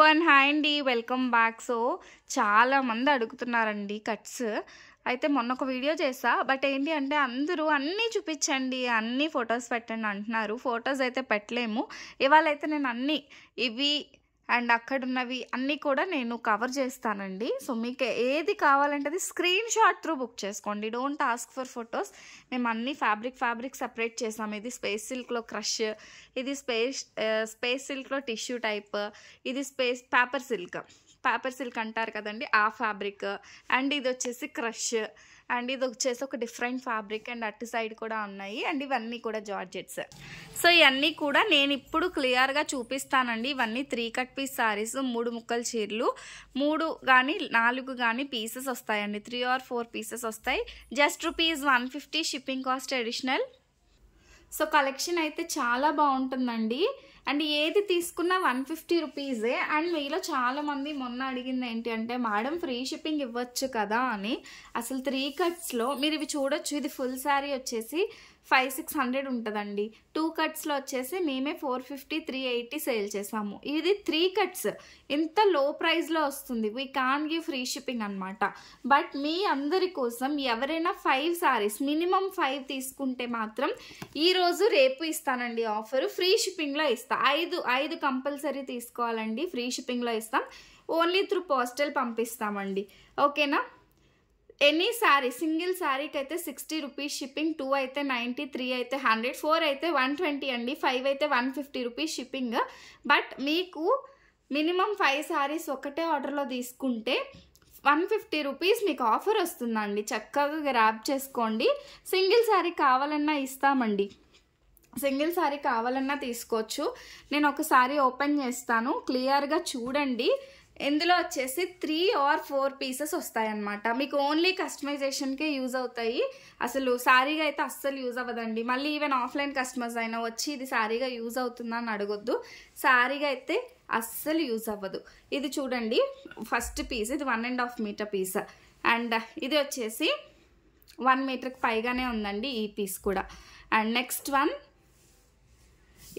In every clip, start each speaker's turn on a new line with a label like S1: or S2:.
S1: One hi అండి, welcome back. So చాలా మంది అడుగుతున్నారండి కట్స్. అయితే మొన్న ఒక వీడియో చేసా, బట్ ఏంటి అంటే అందరూ అన్నీ చూపించండి, అన్నీ ఫొటోస్ పెట్టండి అంటున్నారు. ఫొటోస్ అయితే పెట్టలేము. ఇవాళ అయితే నేను అన్నీ ఇవి అండ్ అక్కడున్నవి అన్నీ కూడా నేను కవర్ చేస్తానండి. సో మీకు ఏది కావాలంటే అది స్క్రీన్ షాట్ త్రూ బుక్ చేసుకోండి. Don't ask for photos. మేము అన్ని ఫ్యాబ్రిక్ సెపరేట్ చేసాము. ఇది స్పేస్ సిల్క్లో క్రష్, ఇది స్పేస్ సిల్క్లో టిష్యూ టైప్, ఇది పేపర్ సిల్క్ అంటారు కదండి ఆ ఫ్యాబ్రిక్, అండ్ ఇది వచ్చేసి క్రష్, అండ్ ఇది వచ్చేసి ఒక డిఫరెంట్ ఫ్యాబ్రిక్, అండ్ అటు సైడ్ కూడా ఉన్నాయి, అండ్ ఇవన్నీ కూడా జార్జెట్స్. సో ఇవన్నీ కూడా నేను ఇప్పుడు క్లియర్గా చూపిస్తానండి. ఇవన్నీ 3 కట్ పీస్ సారీస్, 3 ముక్కల చీరలు, 3 కానీ 4 కానీ పీసెస్ వస్తాయండి. 3 or 4 పీసెస్ వస్తాయి. Just ₹150 shipping cost additional. So collection అయితే చాలా బాగుంటుందండి. అండ్ ఏది తీసుకున్నా ₹150. అండ్ మీలో చాలామంది మొన్న అడిగింది ఏంటి అంటే, మేడం ఫ్రీ షిప్పింగ్ ఇవ్వచ్చు కదా అని. అసలు 3 కట్స్లో మీరు ఇవి చూడొచ్చు. ఇది ఫుల్ శారీ వచ్చేసి 500-600 ఉంటుందండి. 2 కట్స్లో వచ్చేసి మేమే 450, 380 సేల్ చేసాము. ఇది 3 కట్స్ ఇంత లో ప్రైస్లో వస్తుంది. We can give free shipping అనమాట. బట్ మీ అందరి కోసం ఎవరైనా 5 సారీస్ మినిమం 5 తీసుకుంటే మాత్రం ఈరోజు రేపు ఇస్తానండి ఆఫర్. ఫ్రీ షిప్పింగ్లో ఇస్తాను. 5 కంపల్సరీ తీసుకోవాలండి. ఫ్రీ షిప్పింగ్లో ఇస్తాం. ఓన్లీ త్రూ పోస్టల్ పంపిస్తామండి. ఓకేనా? ఎనీ శారీ, సింగిల్ శారీకి అయితే ₹60 షిప్పింగ్, 2 అయితే 90, 3 అయితే 100, 4 అయితే 120 అండి, 5 అయితే ₹150 షిప్పింగ్. బట్ మీకు మినిమం 5 శారీస్ ఒకటే ఆర్డర్లో తీసుకుంటే ₹150 మీకు ఆఫర్ వస్తుందండి. చక్కగా గ్రాబ్ చేసుకోండి. సింగిల్ శారీ కావాలన్నా ఇస్తామండి. సింగిల్ శారీ కావాలన్నా తీసుకోవచ్చు. నేను ఒక శారీ ఓపెన్ చేస్తాను, క్లియర్గా చూడండి. ఇందులో వచ్చేసి 3 or 4 పీసెస్ వస్తాయన్నమాట. మీకు ఓన్లీ కస్టమైజేషన్కే యూజ్ అవుతాయి. అసలు శారీగా అయితే అస్సలు యూజ్ అవ్వదండి. మళ్ళీ ఈవెన్ ఆఫ్లైన్ కస్టమర్స్ అయినా వచ్చి ఇది శారీగా యూజ్ అవుతుందా అని అడగొద్దు. శారీగా అయితే అస్సలు యూజ్ అవ్వదు. ఇది చూడండి, ఫస్ట్ పీస్ ఇది 1.5 మీటర్ పీస్, అండ్ ఇది వచ్చేసి 1 మీటర్కి పైగానే ఉందండి ఈ పీస్ కూడా. అండ్ నెక్స్ట్ వన్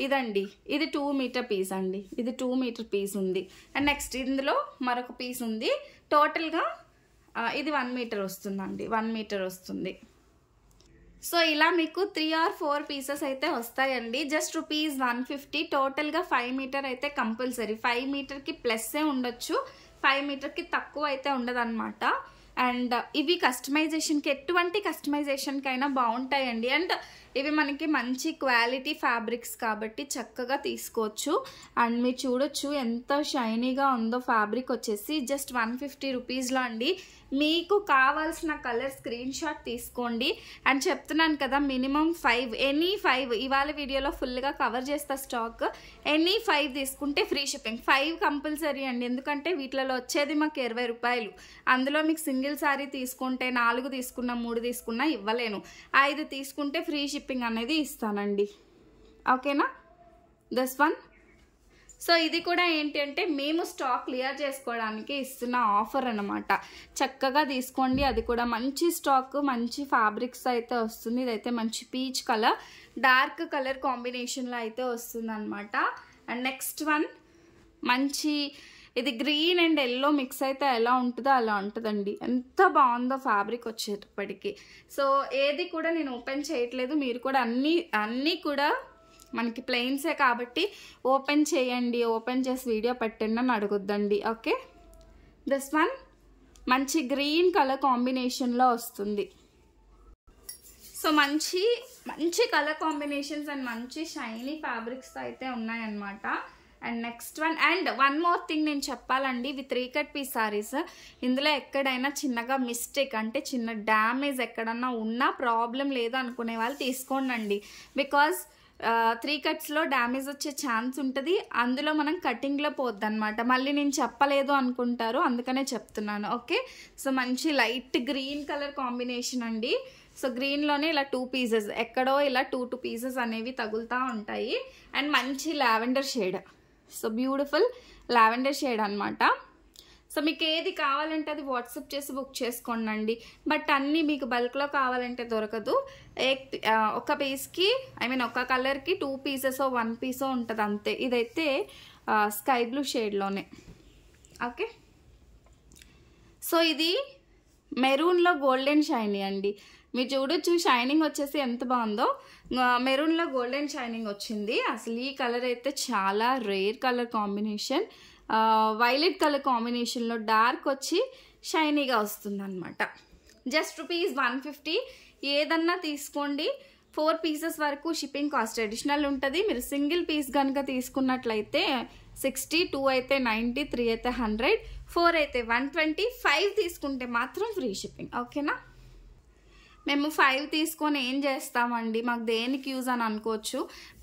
S1: ఇదండి, ఇది 2 మీటర్ పీస్ అండి. ఇది 2 మీటర్ పీస్ ఉంది. అండ్ నెక్స్ట్ ఇందులో మరొక పీస్ ఉంది. టోటల్గా ఇది 1 మీటర్ వస్తుందండి. 1 మీటర్ వస్తుంది. సో ఇలా మీకు 3 or 4 పీసెస్ అయితే వస్తాయండి. జస్ట్ ₹150. టోటల్గా 5 మీటర్ అయితే కంపల్సరీ. 5 మీటర్కి ప్లస్సే ఉండొచ్చు, 5 మీటర్కి తక్కువ అయితే ఉండదన్నమాట. అండ్ ఇవి కస్టమైజేషన్కి, ఎటువంటి కస్టమైజేషన్కి అయినా బాగుంటాయండి. అండ్ ఇవి మనకి మంచి క్వాలిటీ ఫ్యాబ్రిక్స్ కాబట్టి చక్కగా తీసుకోవచ్చు. అండ్ మీరు చూడొచ్చు ఎంత షైనీగా ఉందో. ఫ్యాబ్రిక్ వచ్చేసి జస్ట్ ₹150లో అండి. మీకు కావాల్సిన కలర్ స్క్రీన్ షాట్ తీసుకోండి. అండ్ చెప్తున్నాను కదా, మినిమం 5, ఎనీ 5 ఇవాళ వీడియోలో ఫుల్గా కవర్ చేస్తా స్టాక్. ఎనీ 5 తీసుకుంటే ఫ్రీ షిప్పింగ్. 5 కంపల్సరీ అండి, ఎందుకంటే వీటిలో వచ్చేది మాకు ₹20. అందులో మీకు సింగిల్ శారీ తీసుకుంటే 4 తీసుకున్నా 3 తీసుకున్నా ఇవ్వలేను. 5 తీసుకుంటే ఫ్రీ షిప్పింగ్ అనేది ఇస్తానండి. ఓకేనా? This one. సో ఇది కూడా ఏంటి అంటే మేము స్టాక్ క్లియర్ చేసుకోవడానికి ఇస్తున్న ఆఫర్ అనమాట. చక్కగా తీసుకోండి. అది కూడా మంచి స్టాక్, మంచి ఫ్యాబ్రిక్స్ అయితే వస్తుంది. ఇదైతే మంచి పీచ్ కలర్, డార్క్ కలర్ కాంబినేషన్లో అయితే వస్తుంది అనమాట. అండ్ నెక్స్ట్ వన్ మంచి, ఇది గ్రీన్ అండ్ ఎల్లో మిక్స్ అయితే ఎలా ఉంటుందో అలా ఉంటుందండి. ఎంత బాగుందో ఫ్యాబ్రిక్ వచ్చేటప్పటికి. సో ఏది కూడా నేను ఓపెన్ చేయట్లేదు. మీరు కూడా అన్నీ కూడా మనకి ప్లెయిన్సే కాబట్టి ఓపెన్ చేయండి, ఓపెన్ చేసి వీడియో పెట్టండి అని అడగొద్దండి. ఓకే? దిస్ వన్ మంచి గ్రీన్ కలర్ కాంబినేషన్లో వస్తుంది. సో మంచి కలర్ కాంబినేషన్స్ అండ్ మంచి షైనీ ఫ్యాబ్రిక్స్ అయితే ఉన్నాయన్నమాట. And next one, and one more thing నేను చెప్పాలండి. ఇవి 3 కట్ పీస్ సారీస్. ఇందులో ఎక్కడైనా చిన్నగా మిస్టేక్ అంటే చిన్న డ్యామేజ్ ఎక్కడన్నా ఉన్నా ప్రాబ్లం లేదు అనుకునే వాళ్ళు తీసుకోండి. బికాజ్ 3 కట్స్లో డ్యామేజ్ వచ్చే ఛాన్స్ ఉంటుంది. అందులో మనం కటింగ్లో పోద్ది అనమాట. మళ్ళీ నేను చెప్పలేదు అనుకుంటారు, అందుకనే చెప్తున్నాను. ఓకే? సో మంచి లైట్ గ్రీన్ కలర్ కాంబినేషన్ అండి. సో గ్రీన్లోనే ఇలా 2 పీసెస్, ఎక్కడో ఇలా 2 పీసెస్ అనేవి తగులుతూ ఉంటాయి. అండ్ మంచి lavender shade. So beautiful lavender shade అనమాట. సో మీకు ఏది కావాలంటే అది వాట్సాప్ చేసి బుక్ చేసుకోండి. బట్ అన్నీ మీకు బల్క్లో కావాలంటే దొరకదు. ఒక పీస్కి ఒక కలర్కి 2 పీసెస్ 1 పీసో ఉంటుంది అంతే. ఇదైతే స్కై బ్లూ షేడ్లోనే. ఓకే. సో ఇది మెరూన్లో గోల్డెన్ షైనీ అండి. మీరు చూడొచ్చు షైనింగ్ వచ్చేసి ఎంత బాగుందో. మెరూన్లో గోల్డెన్ షైనింగ్ వచ్చింది. అసలు ఈ కలర్ అయితే చాలా rare colour combination. Violet colour కాంబినేషన్లో డార్క్ వచ్చి షైనీగా వస్తుంది అనమాట. జస్ట్ ₹150. ఏదన్నా తీసుకోండి. 4 పీసెస్ వరకు షిప్పింగ్ కాస్ట్ అడిషనల్ ఉంటుంది. మీరు సింగిల్ పీస్ కనుక తీసుకున్నట్లయితే 60, 2 అయితే 90, 3 అయితే 100, 4 అయితే 120, 5 తీసుకుంటే మాత్రం ఫ్రీ షిప్పింగ్. ఓకేనా. మేము 5 తీసుకొని ఏం చేస్తామండి, మాకు దేనికి యూజ్ అని అనుకోవచ్చు.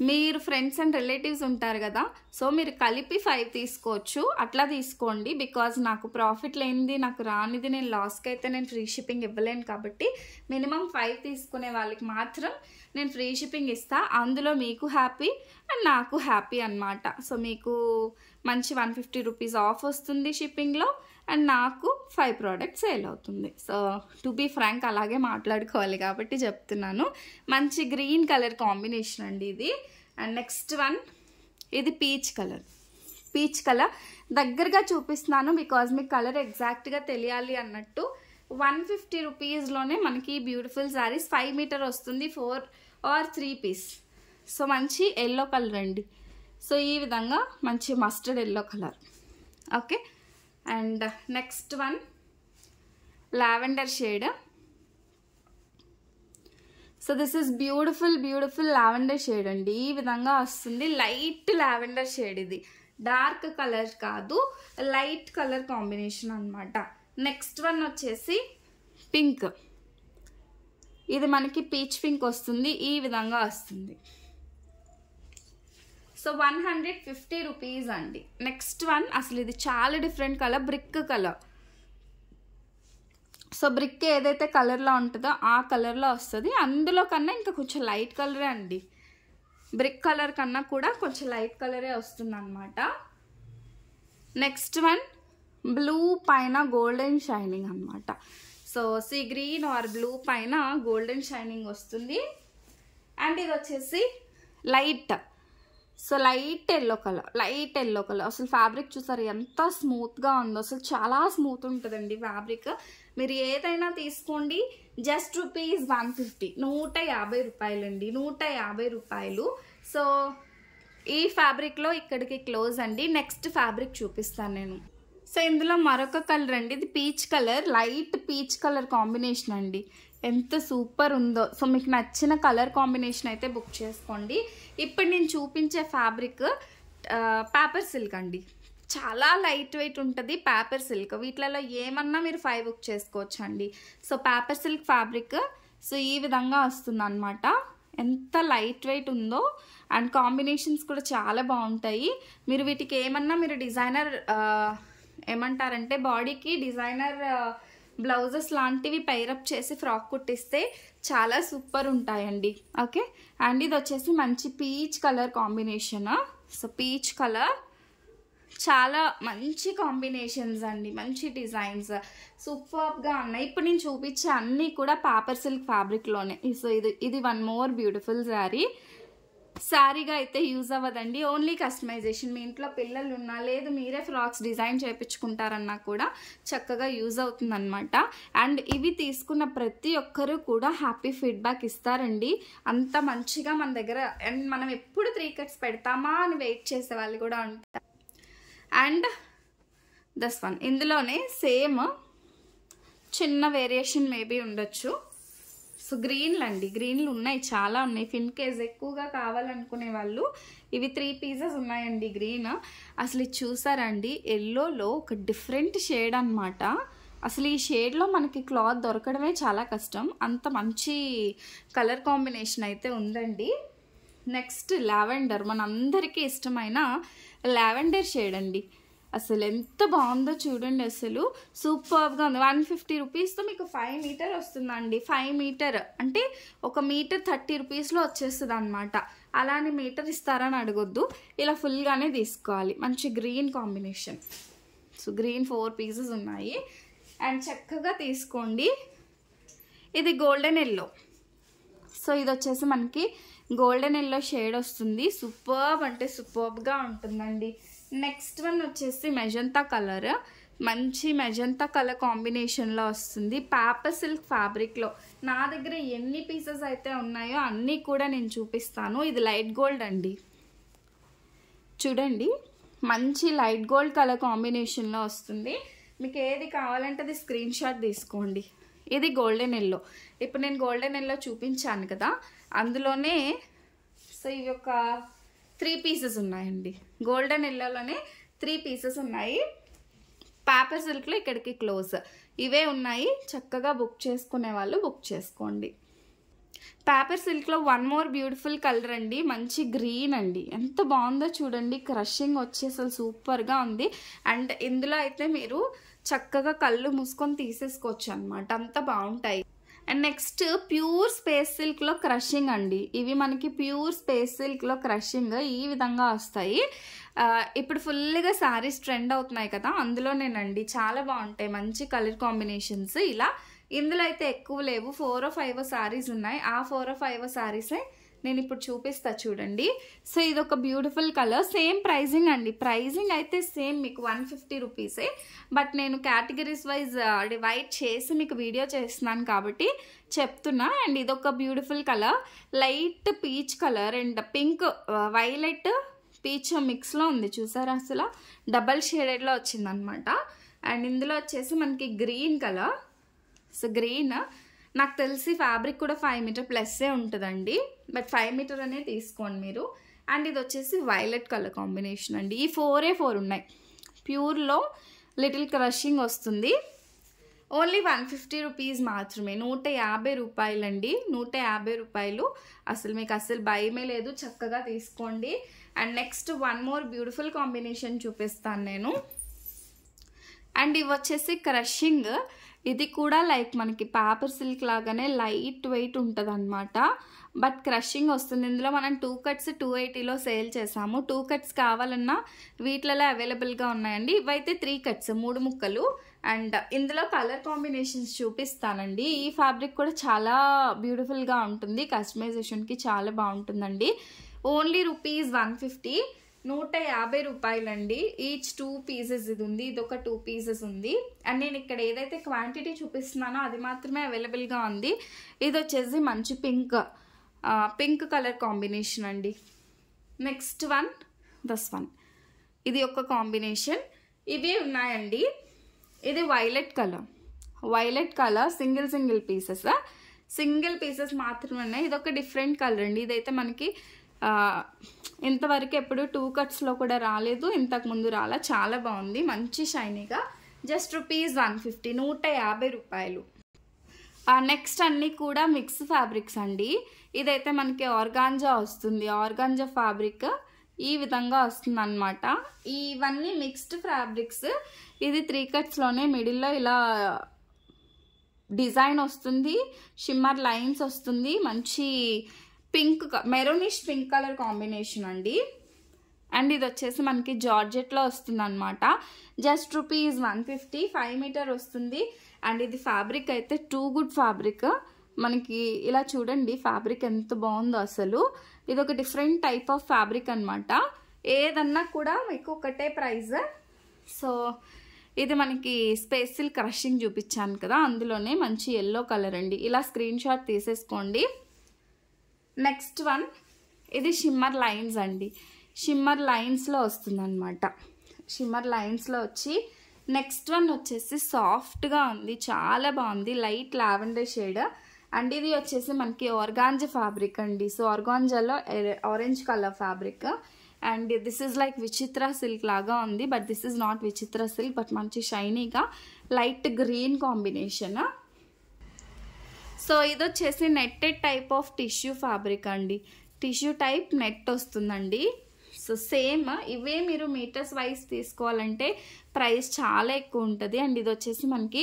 S1: మీరు ఫ్రెండ్స్ అండ్ రిలేటివ్స్ ఉంటారు కదా, సో మీరు కలిపి 5 తీసుకోవచ్చు. అట్లా తీసుకోండి. బికాజ్ నాకు ప్రాఫిట్ లేనిది, నాకు రానిది నేను లాస్కి అయితే నేను ఫ్రీ షిప్పింగ్ ఇవ్వలేను. కాబట్టి మినిమం 5 తీసుకునే వాళ్ళకి మాత్రం నేను ఫ్రీ షిప్పింగ్ ఇస్తా. అందులో మీకు హ్యాపీ అండ్ నాకు హ్యాపీ అన్నమాట. సో మీకు మంచి ₹150 ఆఫ్ వస్తుంది షిప్పింగ్లో, అండ్ నాకు 5 ప్రోడక్ట్స్ సేల్ అవుతుంది. సో టు బీ ఫ్రాంక్ అలాగే మాట్లాడుకోవాలి కాబట్టి చెప్తున్నాను. మంచి గ్రీన్ కలర్ కాంబినేషన్ అండి ఇది. అండ్ నెక్స్ట్ వన్, ఇది పీచ్ కలర్. పీచ్ కలర్ దగ్గరగా చూపిస్తున్నాను బికాజ్ మీకు కలర్ ఎగ్జాక్ట్గా తెలియాలి అన్నట్టు. ₹150లోనే మనకి బ్యూటిఫుల్ శారీస్ 5 మీటర్ వస్తుంది, 4 or 3 పీస్. సో మంచి ఎల్లో కలర్ అండి. సో ఈ విధంగా మంచి mustard yellow colour. Okay. And next one lavender shade. So this is beautiful lavender shade అండి. ఈ విధంగా వస్తుంది. Light lavender shade. ఇది డార్క్ కలర్ కాదు, లైట్ కలర్ కాంబినేషన్ అనమాట. నెక్స్ట్ వన్ వచ్చేసి పింక్. ఇది మనకి పీచ్ పింక్ వస్తుంది. ఈ విధంగా వస్తుంది. సో ₹150 అండి. నెక్స్ట్ వన్, అసలు ఇది చాలా different colour, brick colour. So brick ఏదైతే కలర్లో ఉంటుందో ఆ కలర్లో వస్తుంది. అందులో కన్నా ఇంకా కొంచెం లైట్ కలరే అండి. బ్రిక్ కలర్ కన్నా కూడా కొంచెం లైట్ కలరే వస్తుంది అనమాట. నెక్స్ట్ వన్ బ్లూ పైన గోల్డెన్ షైనింగ్ అనమాట. So sea green or blue పైన గోల్డెన్ షైనింగ్ వస్తుంది. అండ్ ఇది వచ్చేసి light, so light yellow colour. అసలు ఫ్యాబ్రిక్ చూసారు ఎంత స్మూత్గా ఉందో. అసలు చాలా స్మూత్ ఉంటుందండి ఫ్యాబ్రిక్. మీరు ఏదైనా తీసుకోండి. జస్ట్ ₹150, ₹150 అండి, ₹150. సో ఈ ఫ్యాబ్రిక్లో ఇక్కడికి క్లోజ్ అండి. నెక్స్ట్ ఫ్యాబ్రిక్ చూపిస్తాను నేను. సో ఇందులో మరొక కలర్ అండి. ఇది peach colour, light peach colour combination అండి. ఎంత సూపర్ ఉందో. సో మీకు నచ్చిన కలర్ కాంబినేషన్ అయితే బుక్ చేసుకోండి. ఇప్పుడు నేను చూపించే ఫ్యాబ్రిక్ పేపర్ సిల్క్ అండి. చాలా లైట్ వెయిట్ ఉంటుంది పేపర్ సిల్క్. వీటిలలో ఏమన్నా మీరు 5 బుక్ చేసుకోవచ్చు అండి. So paper silk fabric so ఈ విధంగా వస్తుంది అనమాట. ఎంత లైట్ వెయిట్ ఉందో. అండ్ కాంబినేషన్స్ కూడా చాలా బాగుంటాయి. మీరు వీటికి ఏమన్నా మీరు డిజైనర్ ఏమంటారంటే బాడీకి డిజైనర్ బ్లౌజెస్ లాంటివి పైరప్ చేసి ఫ్రాక్ కుట్టిస్తే చాలా సూపర్ ఉంటాయండి. ఓకే. అండ్ ఇది వచ్చేసి మంచి peach colour combination. So peach colour చాలా మంచి కాంబినేషన్స్ అండి, మంచి డిజైన్స్ సూపర్గా ఉన్నాయి. ఇప్పుడు నేను చూపించే అన్నీ కూడా పేపర్ సిల్క్ ఫ్యాబ్రిక్లోనే. సో ఇది వన్ మోర్ బ్యూటిఫుల్ శారీగా అయితే యూజ్ అవ్వదండి. Only customization. మీ ఇంట్లో పిల్లలు ఉన్నా లేదు మీరే ఫ్రాక్స్ డిజైన్ చేయించుకుంటారన్నా కూడా చక్కగా యూజ్ అవుతుంది అనమాట. అండ్ ఇవి తీసుకున్న ప్రతి ఒక్కరూ కూడా హ్యాపీ ఫీడ్బ్యాక్ ఇస్తారండి. అంత మంచిగా మన దగ్గర. అండ్ మనం ఎప్పుడు 3 కట్స్ పెడతామా అని వెయిట్ చేసే వాళ్ళు కూడా ఉంటారు. అండ్ దస్ వన్, ఇందులోనే సేమ్ చిన్న వేరియేషన్ మేబీ ఉండొచ్చు. సో గ్రీన్లు అండి, గ్రీన్లు ఉన్నాయి, చాలా ఉన్నాయి. ఇన్ కేస్ ఎక్కువగా కావాలనుకునే వాళ్ళు ఇవి 3 పీసెస్ ఉన్నాయండి గ్రీన్. అసలు ఇది చూసారండి, ఎల్లోలో ఒక డిఫరెంట్ షేడ్ అనమాట. అసలు ఈ షేడ్లో మనకి క్లాత్ దొరకడమే చాలా కష్టం. అంత మంచి కలర్ కాంబినేషన్ అయితే ఉందండి. నెక్స్ట్ లావెండర్, మనందరికీ ఇష్టమైన లావెండర్ షేడ్ అండి. అసలు ఎంత బాగుందో చూడండి. అసలు సూపర్గా ఉంది. ₹150తో మీకు 5 మీటర్ వస్తుందండి. 5 మీటర్ అంటే 1 మీటర్ ₹30లో వచ్చేస్తుంది అనమాట. అలానే మీటర్ ఇస్తారని అడగొద్దు, ఇలా ఫుల్గానే తీసుకోవాలి. మంచి green combination. So green 4 pieces ఉన్నాయి. అండ్ చక్కగా తీసుకోండి. ఇది గోల్డెన్ ఎల్లో. సో ఇది వచ్చేసి మనకి గోల్డెన్ ఎల్లో షేడ్ వస్తుంది. సూపర్బ్ అంటే సూపర్బ్గా ఉంటుందండి. నెక్స్ట్ వన్ వచ్చేసి మెజంతా కలర్, మంచి మెజంతా కలర్ కాంబినేషన్లో వస్తుంది పేపర్ సిల్క్ ఫ్యాబ్రిక్లో. నా దగ్గర ఎన్ని పీసెస్ అయితే ఉన్నాయో అన్నీ కూడా నేను చూపిస్తాను. ఇది లైట్ గోల్డ్ అండి, చూడండి మంచి లైట్ గోల్డ్ కలర్ కాంబినేషన్లో వస్తుంది. మీకు ఏది కావాలంటే అది స్క్రీన్ షాట్ తీసుకోండి. ఇది గోల్డెన్ ఎల్లో, ఇప్పుడు నేను గోల్డెన్ ఎల్లో చూపించాను కదా, అందులోనే సో ఇవి ఒక 3 పీసెస్ ఉన్నాయండి. గోల్డెన్ ఎల్లోలోనే 3 పీసెస్ ఉన్నాయి. పేపర్ సిల్క్లో ఇక్కడికి క్లోజ్ ఇవే ఉన్నాయి. చక్కగా బుక్ చేసుకునే వాళ్ళు బుక్ చేసుకోండి. పేపర్ సిల్క్లో వన్ మోర్ బ్యూటిఫుల్ కలర్ అండి, మంచి గ్రీన్ అండి, ఎంత బాగుందో చూడండి. క్రషింగ్ వచ్చి అసలు సూపర్గా ఉంది. అండ్ ఇందులో అయితే మీరు చక్కగా కళ్ళు మూసుకొని తీసేసుకోవచ్చు అనమాట, అంత బాగుంటాయి. అండ్ నెక్స్ట్ ప్యూర్ స్పేస్ సిల్క్లో క్రషింగ్ అండి. ఇవి మనకి ప్యూర్ స్పేస్ సిల్క్లో క్రషింగ్ ఈ విధంగా వస్తాయి. ఇప్పుడు ఫుల్గా శారీస్ ట్రెండ్ అవుతున్నాయి కదా, అందులోనేనండి. చాలా బాగుంటాయి, మంచి కలర్ కాంబినేషన్స్. ఇలా ఇందులో అయితే ఎక్కువ లేవు, 4 or 5 శారీస్ ఉన్నాయి. ఆ 4 or 5 శారీసే నేను ఇప్పుడు చూపిస్తా చూడండి. సో ఇది ఒక బ్యూటిఫుల్ కలర్, సేమ్ ప్రైజింగ్ అండి. ప్రైజింగ్ అయితే సేమ్ మీకు 150 రూపీసే, బట్ నేను కేటగిరీస్ వైజ్ డివైడ్ చేసి మీకు వీడియో చేస్తున్నాను కాబట్టి చెప్తున్నా. అండ్ ఇదొక beautiful colour, light peach colour and pink violet peach మిక్స్లో ఉంది, చూసారా అసలు డబల్ షేడెడ్లో వచ్చిందనమాట. అండ్ ఇందులో వచ్చేసి మనకి గ్రీన్ కలర్. సో గ్రీన్ నాకు తెలిసి ఫ్యాబ్రిక్ కూడా 5 మీటర్ ప్లస్సే ఉంటుందండి, బట్ 5 మీటర్ అనే తీసుకోండి మీరు. అండ్ ఇది వచ్చేసి వైలెట్ కలర్ కాంబినేషన్ అండి. ఈ 4 ఉన్నాయి. ప్యూర్లో లిటిల్ క్రషింగ్ వస్తుంది. ఓన్లీ 150 రూపీస్ మాత్రమే, 150 రూపాయలండి, 150 రూపాయలు. అసలు మీకు అసలు భయమే లేదు, చక్కగా తీసుకోండి. And next one more beautiful combination చూపిస్తాను నేను. అండ్ ఇవి వచ్చేసి క్రషింగ్, ఇది కూడా లైక్ మనకి పేపర్ సిల్క్ లాగానే లైట్ వెయిట్ ఉంటుంది అనమాట, బట్ క్రషింగ్ వస్తుంది. ఇందులో మనం 2 కట్స్ 280లో సేల్ చేసాము. 2 కట్స్ కావాలన్నా వీటిలలో అవైలబుల్గా ఉన్నాయండి. ఇవైతే 3 కట్స్ 3 ముక్కలు. అండ్ ఇందులో కలర్ కాంబినేషన్స్ చూపిస్తానండి. ఈ ఫ్యాబ్రిక్ కూడా చాలా బ్యూటిఫుల్గా ఉంటుంది, కస్టమైజేషన్కి చాలా బాగుంటుందండి. ఓన్లీ రూపీస్ 150, 150 రూపాయలండి. ఈచ్ 2 పీసెస్ ఇది ఉంది, ఇదొక 2 పీసెస్ ఉంది. అండ్ నేను ఇక్కడ ఏదైతే క్వాంటిటీ చూపిస్తున్నానో అది మాత్రమే అవైలబుల్గా ఉంది. ఇది వచ్చేసి మంచి పింక్ కలర్ కాంబినేషన్ అండి. నెక్స్ట్ వన్ దస్ వన్, ఇది ఒక కాంబినేషన్. ఇవే ఉన్నాయండి. ఇది వైలెట్ కలర్ సింగిల్ పీసెస్ మాత్రమే ఉన్నాయి. ఇది ఒక డిఫరెంట్ కలర్ అండి. ఇదైతే మనకి ఇంతవరకు ఎప్పుడు 2 కట్స్లో కూడా రాలేదు, ఇంతకుముందు రాలా, చాలా బాగుంది, మంచి షైనీగా. జస్ట్ రూపీస్ 150, 150 రూపాయలు. నెక్స్ట్ అన్నీ కూడా మిక్స్ ఫ్యాబ్రిక్స్ అండి. ఇదైతే మనకి ఆర్గాంజా వస్తుంది, ఆర్గాంజా ఫ్యాబ్రిక్ ఈ విధంగా వస్తుంది అనమాట. ఇవన్నీ మిక్స్డ్ ఫ్యాబ్రిక్స్. ఇది 3 కట్స్లోనే మిడిల్లో ఇలా డిజైన్ వస్తుంది, షిమ్మర్ లైన్స్ వస్తుంది, మంచి మెరూనిష్ పింక్ కలర్ కాంబినేషన్ అండి. అండ్ ఇది వచ్చేసి మనకి జార్జెట్లో వస్తుంది అనమాట. జస్ట్ రూపీస్ 150, 5 మీటర్ వస్తుంది. అండ్ ఇది ఫ్యాబ్రిక్ అయితే టూ గుడ్ ఫ్యాబ్రిక్. మనకి ఇలా చూడండి ఫ్యాబ్రిక్ ఎంత బాగుందో అసలు. ఇది ఒక డిఫరెంట్ టైప్ ఆఫ్ ఫ్యాబ్రిక్ అనమాట. ఏదన్నా కూడా మీకు ఒకటే ప్రైస్. సో ఇది మనకి స్పేస్ సిల్క్ క్రషింగ్ చూపించాను కదా, అందులోనే మంచి ఎల్లో కలర్ అండి. ఇలా స్క్రీన్ షాట్ తీసేసుకోండి. నెక్స్ట్ వన్, ఇది షిమ్మర్ లైన్స్ అండి. షిమ్మర్ లైన్స్లో వస్తుంది అనమాట. షిమ్మర్ లైన్స్లో వచ్చి నెక్స్ట్ వన్ వచ్చేసి సాఫ్ట్గా ఉంది, చాలా బాగుంది, లైట్ లావెండర్ షేడ్. అండ్ ఇది వచ్చేసి మనకి ఆర్గాంజా ఫ్యాబ్రిక్ అండి. సో ఆర్గాంజాలో orange colour fabric. And this is like Vichitra silk లాగా ఉంది, but this is not Vichitra silk, but మంచి షైనీగా లైట్ గ్రీన్ కాంబినేషన్. సో ఇది వచ్చేసి netted type of tissue fabric అండి. టిష్యూ టైప్ నెట్ వస్తుందండి. సో సేమ్ ఇవే మీరు మీటర్స్ వైజ్ తీసుకోవాలంటే ప్రైస్ చాలా ఎక్కువ ఉంటుంది. అండ్ ఇది వచ్చేసి మనకి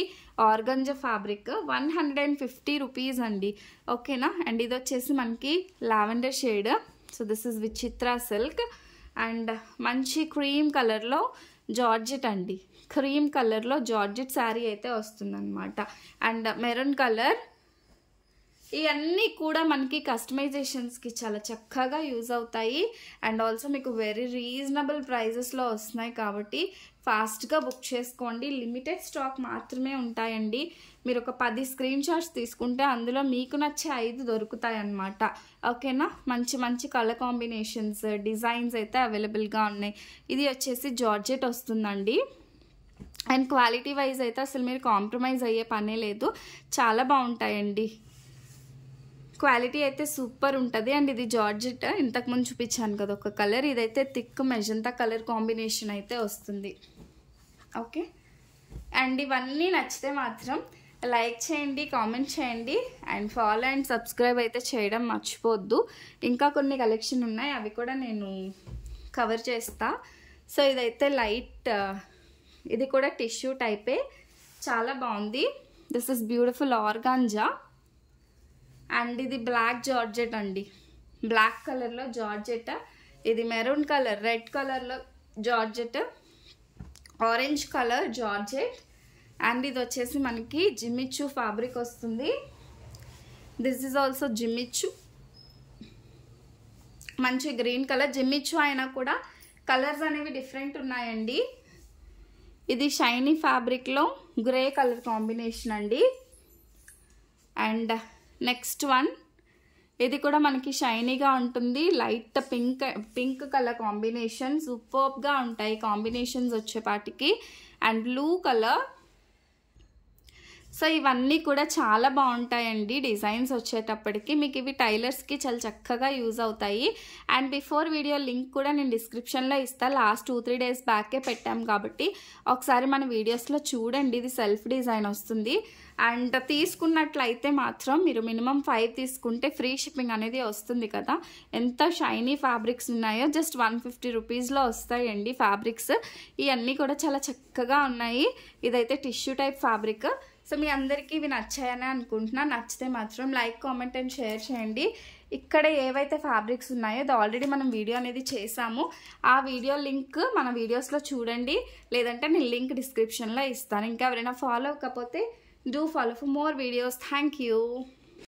S1: ఆర్గంజా ఫ్యాబ్రిక్ 150 రూపీస్ అండి, ఓకేనా. అండ్ ఇది వచ్చేసి మనకి lavender shade. So this is విచిత్ర సిల్క్. అండ్ మంచి క్రీమ్ కలర్లో జార్జెట్ అండి, క్రీమ్ కలర్లో జార్జెట్ శారీ అయితే వస్తుందన్నమాట. అండ్ మెరూన్ కలర్ ఇవన్నీ కూడా మనకి కస్టమైజేషన్స్కి చాలా చక్కగా యూజ్ అవుతాయి. అండ్ ఆల్సో మీకు వెరీ రీజనబుల్ ప్రైజెస్లో వస్తున్నాయి కాబట్టి ఫాస్ట్గా బుక్ చేసుకోండి. లిమిటెడ్ స్టాక్ మాత్రమే ఉంటాయండి. మీరు ఒక 10 స్క్రీన్ షాట్స్ తీసుకుంటే అందులో మీకు నచ్చే 5 దొరుకుతాయి అన్నమాట. ఓకేనా? మంచి మంచి కలర్ కాంబినేషన్స్, డిజైన్స్ అయితే అవైలబుల్గా ఉన్నాయి. ఇది వచ్చేసి జార్జెట్ వస్తుందండి. అండ్ క్వాలిటీ వైజ్ అయితే అసలు మీరు కాంప్రమైజ్ అయ్యే పనే లేదు. చాలా బాగుంటాయండి. క్వాలిటీ అయితే సూపర్ ఉంటుంది. అండ్ ఇది జార్జెట్ ఇంతకుముందు చూపించాను కదా ఒక కలర్, ఇదైతే థిక్ మెజంతా కలర్ కాంబినేషన్ అయితే వస్తుంది. ఓకే, అండ్ ఇవన్నీ నచ్చితే మాత్రం లైక్ చేయండి, కామెంట్ చేయండి, అండ్ ఫాలో అండ్ సబ్స్క్రైబ్ అయితే చేయడం మర్చిపోవద్దు. ఇంకా కొన్ని కలెక్షన్ ఉన్నాయి, అవి కూడా నేను కవర్ చేస్తా. సో ఇదైతే లైట్, ఇది కూడా టిష్యూ టైపే, చాలా బాగుంది. This is beautiful organza. And ఇది బ్లాక్ జార్జెట్ అండి, బ్లాక్ కలర్లో జార్జెట్. ఇది మెరూన్ కలర్, రెడ్ కలర్లో georgette, orange colour georgette. And ఇది వచ్చేసి మనకి జిమ్మిచ్చు ఫ్యాబ్రిక్ వస్తుంది. దిస్ ఈజ్ ఆల్సో జిమ్మిచ్చు, మంచి గ్రీన్ కలర్. జిమ్మిచ్చు అయినా కూడా కలర్స్ అనేవి డిఫరెంట్ ఉన్నాయండి. ఇది షైనీ ఫ్యాబ్రిక్లో గ్రే కలర్ కాంబినేషన్ అండి. అండ్ నెక్స్ట్ వన్, ఇది కూడా మనకి షైనీగా ఉంటుంది. లైట్ పింక్ కలర్ కాంబినేషన్, సూపర్గా ఉంటాయి కాంబినేషన్స్ వచ్చేపాటికి. And blue colour. సో ఇవన్నీ కూడా చాలా బాగుంటాయండి డిజైన్స్ వచ్చేటప్పటికి. మీకు ఇవి టైలర్స్కి చాలా చక్కగా యూజ్ అవుతాయి. అండ్ బిఫోర్ వీడియో లింక్ కూడా నేను డిస్క్రిప్షన్లో ఇస్తాను. లాస్ట్ 2-3 డేస్ బ్యాకే పెట్టాం కాబట్టి ఒకసారి మన వీడియోస్లో చూడండి. ఇది సెల్ఫ్ డిజైన్ వస్తుంది. అండ్ తీసుకున్నట్లయితే మాత్రం మీరు మినిమం 5 తీసుకుంటే ఫ్రీ షిప్పింగ్ అనేది వస్తుంది కదా. ఎంత షైనీ ఫ్యాబ్రిక్స్ ఉన్నాయో, జస్ట్ 150 రూపీస్లో వస్తాయండి ఫ్యాబ్రిక్స్. ఇవన్నీ కూడా చాలా చక్కగా ఉన్నాయి. ఇదైతే టిష్యూ టైప్ ఫ్యాబ్రిక్. సో మీ అందరికీ ఇవి నచ్చాయని అనుకుంటున్నా. నచ్చితే మాత్రం లైక్, కామెంట్ అండ్ షేర్ చేయండి. ఇక్కడ ఏవైతే ఫ్యాబ్రిక్స్ ఉన్నాయో అది ఆల్రెడీ మనం వీడియో అనేది చేసాము. ఆ వీడియో లింక్ మన వీడియోస్లో చూడండి, లేదంటే నేను లింక్ డిస్క్రిప్షన్లో ఇస్తాను. ఇంకా ఎవరైనా ఫాలో అవ్వకపోతే do follow for more videos. Thank you.